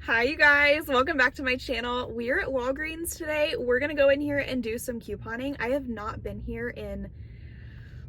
Hi you guys, welcome back to my channel. We're at Walgreens today. We're gonna go in here and do some couponing. I have not been here in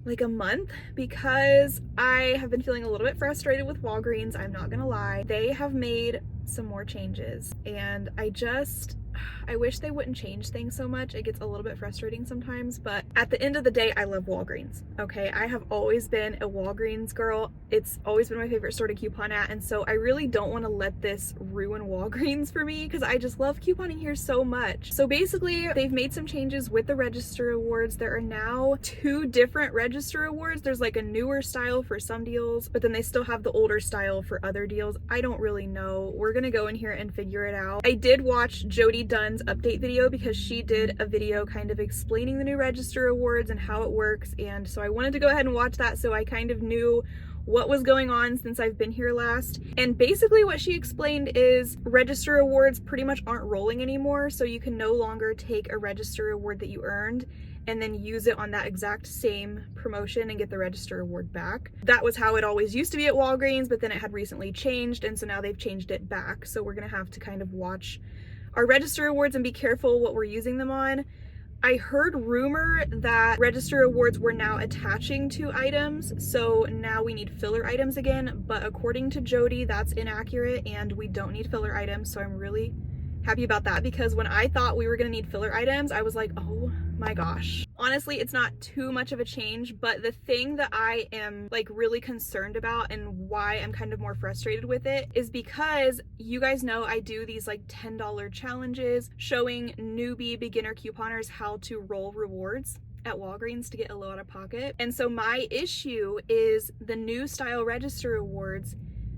like a month because I have been feeling a little bit frustrated with Walgreens. I'm not gonna lie. They have made some more changes and I wish they wouldn't change things so much. It gets a little bit frustrating sometimes, but at the end of the day, I love Walgreens. Okay, I have always been a Walgreens girl. It's always been my favorite store to coupon at, and so I really don't want to let this ruin Walgreens for me because I just love couponing here so much. So basically, they've made some changes with the Register Awards. There are now 2 different Register Awards. There's like a newer style for some deals, but then they still have the older style for other deals. I don't really know. We're gonna go in here and figure it out. I did watch Jody Dunn's update video because she did a video kind of explaining the new Register Awards and how it works, and so I wanted to go ahead and watch that so I kind of knew what was going on since I've been here last. And basically what she explained is Register Awards pretty much aren't rolling anymore, so you can no longer take a Register Award that you earned and then use it on that exact same promotion and get the Register Award back. That was how it always used to be at Walgreens, but then it had recently changed, and so now they've changed it back. So we're gonna have to kind of watch our Register Awards and be careful what we're using them on. I heard rumor that Register Awards were now attaching to items, so now we need filler items again, but according to Jody, that's inaccurate and we don't need filler items, so I'm really happy about that because when I thought we were gonna need filler items, I was like, oh my gosh. Honestly, it's not too much of a change, but the thing that I am like really concerned about and why I'm kind of more frustrated with it is because you guys know I do these like $10 challenges showing newbie beginner couponers how to roll rewards at Walgreens to get a low out of pocket. And so my issue is the new style Register Awards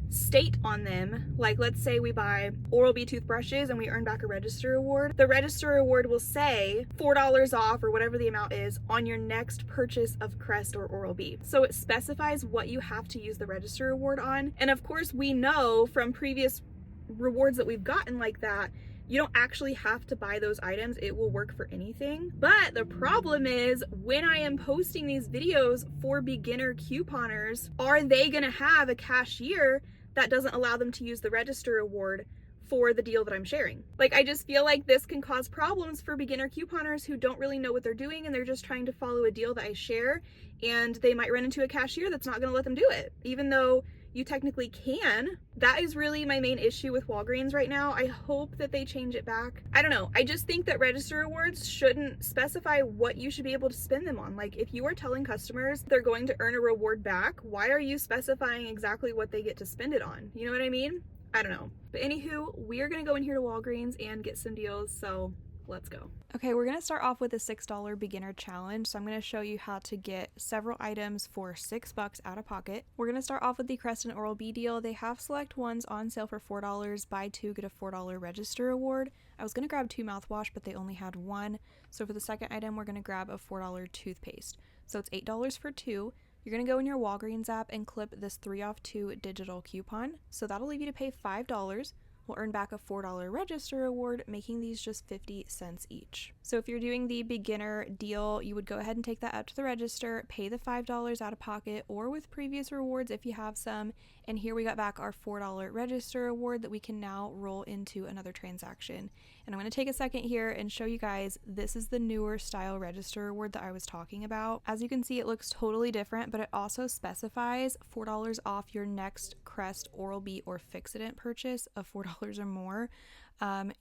state on them, like let's say we buy Oral-B toothbrushes and we earn back a Register Award. The Register Award will say $4 off or whatever the amount is on your next purchase of Crest or Oral-B. So it specifies what you have to use the Register Award on. And of course we know from previous rewards that we've gotten like that, you don't actually have to buy those items. It will work for anything. But the problem is when I am posting these videos for beginner couponers, are they gonna have a cashier that doesn't allow them to use the Register Award for the deal that I'm sharing? Like, I just feel like this can cause problems for beginner couponers who don't really know what they're doing and they're just trying to follow a deal that I share, and they might run into a cashier that's not gonna let them do it, even though you technically can. That is really my main issue with Walgreens right now. I hope that they change it back. I don't know. I just think that Register Awards shouldn't specify what you should be able to spend them on. Like, if you are telling customers they're going to earn a reward back, why are you specifying exactly what they get to spend it on? You know what I mean? I don't know. But anywho, we are gonna go in here to Walgreens and get some deals, so let's go. Okay, we're gonna start off with a $6 beginner challenge. So I'm gonna show you how to get several items for $6 out of pocket. We're gonna start off with the Crest and Oral-B deal. They have select ones on sale for $4. Buy 2, get a $4 Register Award. I was gonna grab 2 mouthwash, but they only had 1. So for the second item, we're gonna grab a $4 toothpaste. So it's $8 for 2. You're gonna go in your Walgreens app and clip this 3 off 2 digital coupon. So that'll leave you to pay $5. We'll earn back a $4 Register Award, making these just 50 cents each. So if you're doing the beginner deal, you would go ahead and take that up to the register, pay the $5 out of pocket or with previous rewards if you have some, and here we got back our $4 Register Award that we can now roll into another transaction. And I'm going to take a second here and show you guys, this is the newer style Register Award that I was talking about. As you can see, it looks totally different, but it also specifies $4 off your next Crest, Oral-B, or Fix-It purchase of $4 or more.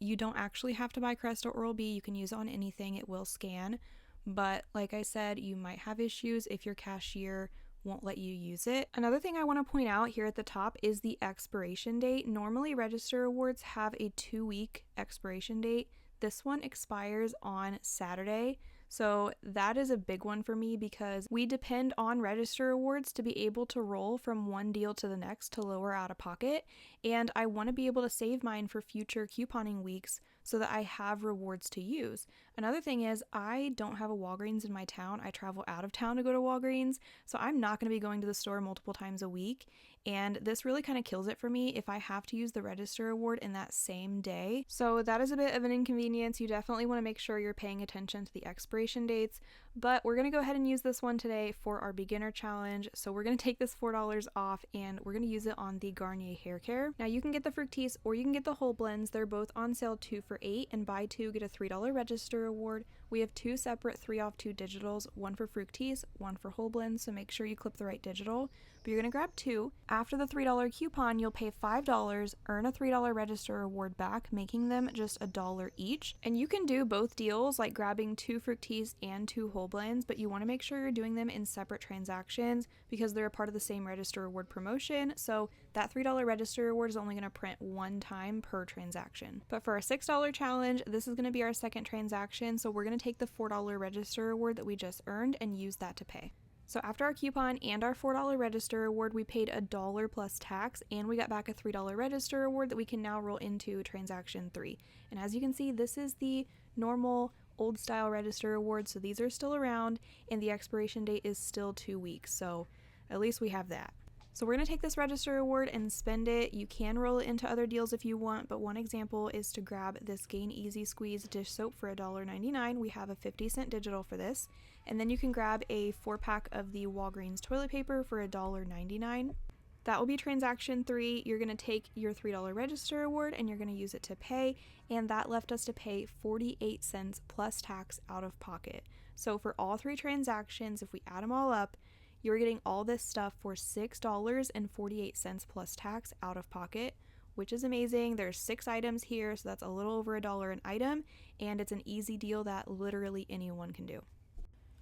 You don't actually have to buy Crest or Oral-B. You can use it on anything. It will scan. But like I said, you might have issues if your cashier won't let you use it. Another thing I want to point out here at the top is the expiration date. Normally Register Awards have a 2-week expiration date. This one expires on Saturday. So that is a big one for me because we depend on Register Awards to be able to roll from one deal to the next to lower out of pocket. And I want to be able to save mine for future couponing weeks so that I have rewards to use. Another thing is I don't have a Walgreens in my town. I travel out of town to go to Walgreens, so I'm not going to be going to the store multiple times a week. And this really kind of kills it for me if I have to use the Register Award in that same day. So that is a bit of an inconvenience. You definitely want to make sure you're paying attention to the expiration dates, but we're gonna go ahead and use this one today for our beginner challenge. So we're gonna take this $4 off and we're gonna use it on the Garnier hair care. Now you can get the Fructis or you can get the whole blends. They're both on sale 2 for $8, and buy 2 get a $3 register reward. We have 2 separate 3 off 2 digitals, one for Fructis, one for whole blends, so make sure you clip the right digital. But you're gonna grab 2. After the $3 coupon, you'll pay $5, earn a $3 register reward back, making them just $1 each. And you can do both deals, like grabbing 2 Fructis and 2 whole blends, but you want to make sure you're doing them in separate transactions because they're a part of the same register reward promotion. So that $3 register reward is only going to print 1 time per transaction. But for our $6 challenge, this is going to be our second transaction, so we're going to take the $4 register reward that we just earned and use that to pay. So after our coupon and our $4 register reward, we paid $1 plus tax, and we got back a $3 register reward that we can now roll into transaction 3. And as you can see, this is the normal old style register reward, so these are still around, and the expiration date is still 2 weeks, so at least we have that. So we're going to take this register reward and spend it. You can roll it into other deals if you want, but one example is to grab this Gain Easy Squeeze dish soap for $1.99. We have a 50-cent digital for this. And then you can grab a 4-pack of the Walgreens toilet paper for $1.99. That will be transaction 3. You're going to take your $3 register reward and you're going to use it to pay, and that left us to pay 48 cents plus tax out of pocket. So for all 3 transactions, if we add them all up, you're getting all this stuff for $6.48 plus tax out of pocket, which is amazing. There's 6 items here, so that's a little over $1 an item, and it's an easy deal that literally anyone can do.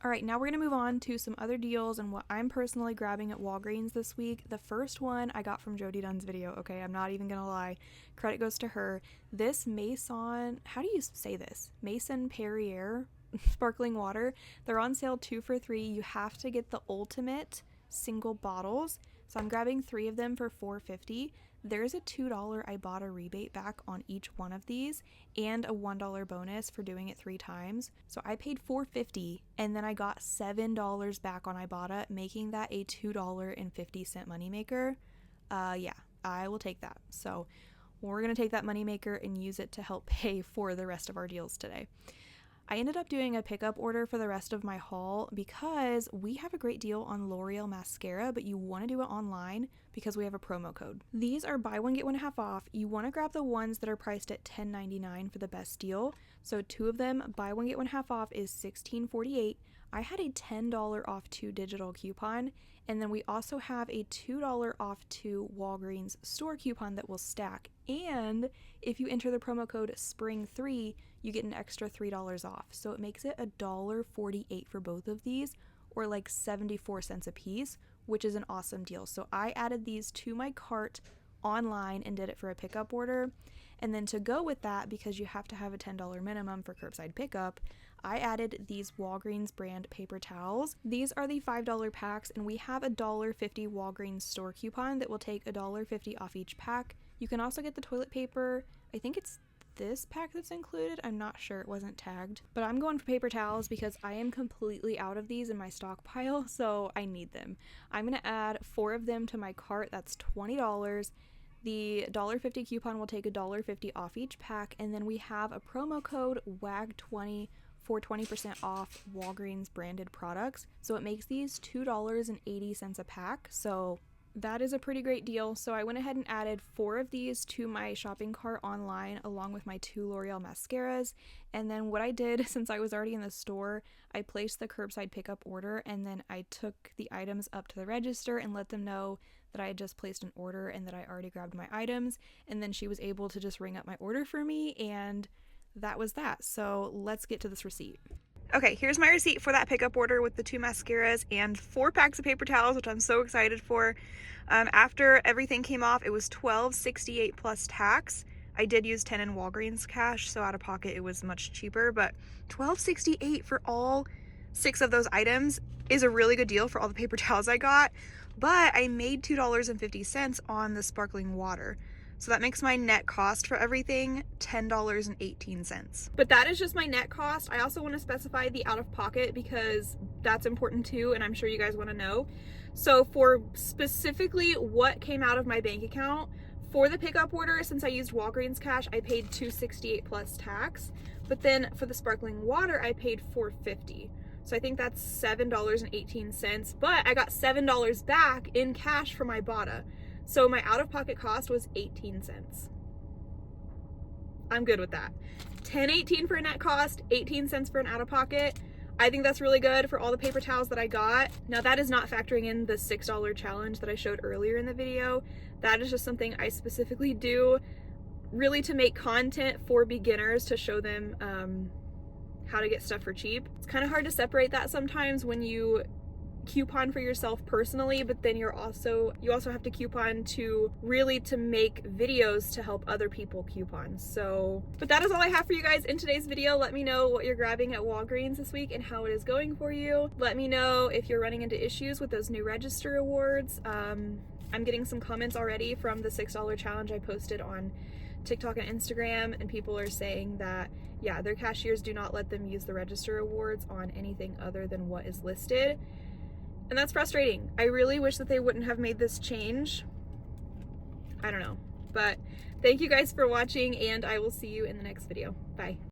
All right, now we're going to move on to some other deals and what I'm personally grabbing at Walgreens this week. The first one I got from Jody Dunn's video, okay? I'm not even going to lie. Credit goes to her. This Maison, how do you say this? Maison Perrier sparkling water. They're on sale 2 for $3. You have to get the ultimate single bottles. So I'm grabbing 3 of them for $4.50. There's a $2 Ibotta rebate back on each one of these and a $1 bonus for doing it 3 times. So I paid $4.50 and then I got $7 back on Ibotta, making that a $2.50 moneymaker. Yeah, I will take that. So we're going to take that moneymaker and use it to help pay for the rest of our deals today. I ended up doing a pickup order for the rest of my haul because we have a great deal on L'Oreal mascara, but you want to do it online because we have a promo code. These are buy one get one half off. You want to grab the ones that are priced at $10.99 for the best deal. So 2 of them, buy one get one half off, is $16.48. I had a $10 off 2 digital coupon, and then we also have a $2 off 2 Walgreens store coupon that will stack. And if you enter the promo code SPRING3, you get an extra $3 off. So it makes it $1.48 for both of these, or like 74 cents a piece, which is an awesome deal. So I added these to my cart online and did it for a pickup order. And then to go with that, because you have to have a $10 minimum for curbside pickup, I added these Walgreens brand paper towels. These are the $5 packs, and we have a $1.50 Walgreens store coupon that will take $1.50 off each pack. You can also get the toilet paper. I think it's this pack that's included. I'm not sure, it wasn't tagged. But I'm going for paper towels because I am completely out of these in my stockpile, so I need them. I'm going to add 4 of them to my cart. That's $20. The $1.50 coupon will take $1.50 off each pack, and then we have a promo code WAG20 for 20% off Walgreens branded products. So it makes these $2.80 a pack. So that is a pretty great deal. So I went ahead and added 4 of these to my shopping cart online along with my 2 L'Oreal mascaras. And then what I did, since I was already in the store, I placed the curbside pickup order, and then I took the items up to the register and let them know that I had just placed an order and that I already grabbed my items. And then she was able to just ring up my order for me, and that was that. So let's get to this receipt. Okay, here's my receipt for that pickup order with the 2 mascaras and 4 packs of paper towels, which I'm so excited for. After everything came off, it was $12.68 plus tax. I did use 10 in Walgreens cash, so out of pocket it was much cheaper, but $12.68 for all 6 of those items is a really good deal for all the paper towels I got, but I made $2.50 on the sparkling water. So that makes my net cost for everything $10.18. But that is just my net cost. I also want to specify the out of pocket because that's important too, and I'm sure you guys want to know. So for specifically what came out of my bank account, for the pickup order, since I used Walgreens cash, I paid $2.68 plus tax. But then for the sparkling water, I paid $4.50. So I think that's $7.18, but I got $7 back in cash from Ibotta. So my out-of-pocket cost was 18 cents. I'm good with that. $10.18 for a net cost, 18 cents for an out-of-pocket. I think that's really good for all the paper towels that I got. Now that is not factoring in the $6 challenge that I showed earlier in the video. That is just something I specifically do really to make content for beginners, to show them how to get stuff for cheap. It's kind of hard to separate that sometimes when you coupon for yourself personally, but then you also have to coupon to make videos to help other people coupon. So, but that is all I have for you guys in today's video. Let me know what you're grabbing at Walgreens this week and how it is going for you. Let me know if you're running into issues with those new register awards. I'm getting some comments already from the $6 challenge I posted on TikTok and Instagram, and people are saying that, yeah, their cashiers do not let them use the register awards on anything other than what is listed. And that's frustrating. I really wish that they wouldn't have made this change. I don't know. But thank you guys for watching, and I will see you in the next video. Bye.